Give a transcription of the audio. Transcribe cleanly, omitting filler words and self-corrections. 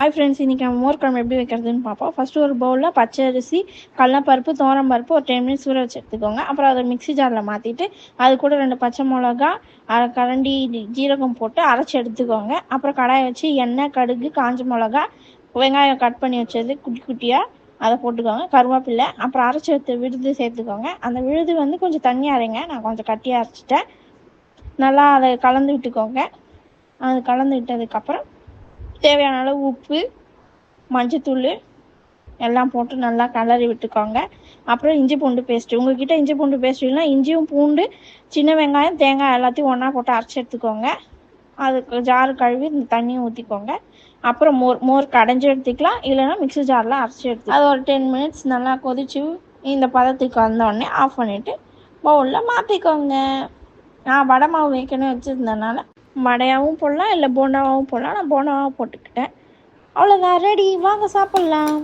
Hi friends, இன்றைக்கி நம்ம மோர் குழம்பு எப்படி வைக்கிறதுன்னு பார்ப்போம். ஃபஸ்ட்டு ஒரு பவுலில் பச்சை அரிசி, கடலப்பருப்பு, துவரம்பருப்பு ஒரு 10 மினிட்ஸ் ஊற வச்சு எடுத்துக்கோங்க. அப்புறம் அதை மிக்ஸி ஜாரில் மாற்றிட்டு அது கூட 2 பச்சை மிளகா, அரை கரண்டி ஜீரகம் போட்டு அரைச்சி எடுத்துக்கோங்க. அப்புறம் கடாயை வச்சு எண்ணெய், கடுகு, காஞ்ச மிளகா, வெங்காயம் கட் பண்ணி வச்சது குட்டி குட்டியாக அதை போட்டுக்கோங்க. கருவேப்பிலை, அப்புறம் அரைச்சி எடுத்து விழுது சேர்த்துக்கோங்க. அந்த விழுது வந்து கொஞ்சம் தண்ணியாக அரைங்க, நான் கொஞ்சம் கட்டியாக அரைச்சிட்டேன். நல்லா அதை கலந்து விட்டுக்கோங்க. அது கலந்து விட்டதுக்கப்புறம் தேவையான அளவு உப்பு, மஞ்சத்தூள் எல்லாம் போட்டு நல்லா கலரி விட்டுக்கோங்க. அப்புறம் இஞ்சி பூண்டு பேஸ்ட்டு, உங்கள்கிட்ட இஞ்சி பூண்டு பேஸ்ட் இல்லைனா இஞ்சியும் பூண்டு, சின்ன வெங்காயம், தேங்காய் எல்லாத்தையும் ஒன்றா போட்டு அரைச்சி எடுத்துக்கோங்க. அதுக்கு ஜாரு கழுவி இந்த தண்ணியை ஊற்றிக்கோங்க. அப்புறம் மோர் கடைஞ்சி எடுத்துக்கலாம், இல்லைனா மிக்ஸி ஜாரில் அரைச்சி எடுத்து அது ஒரு 10 மினிட்ஸ் நல்லா கொதிச்சு இந்த பதத்துக்கு வந்தோடனே ஆஃப் பண்ணிவிட்டு பவுலில் மாற்றிக்கோங்க. நான் வடை மாவு வைக்கணும் வச்சுருந்தனால வடையாகவும் போடலாம், இல்லை போண்டாவாகவும் போடலாம். நான் போண்டாவாக போட்டுக்கிட்டேன். அவ்வளோதான், ரெடி. வாங்க சாப்பிட்லாம்.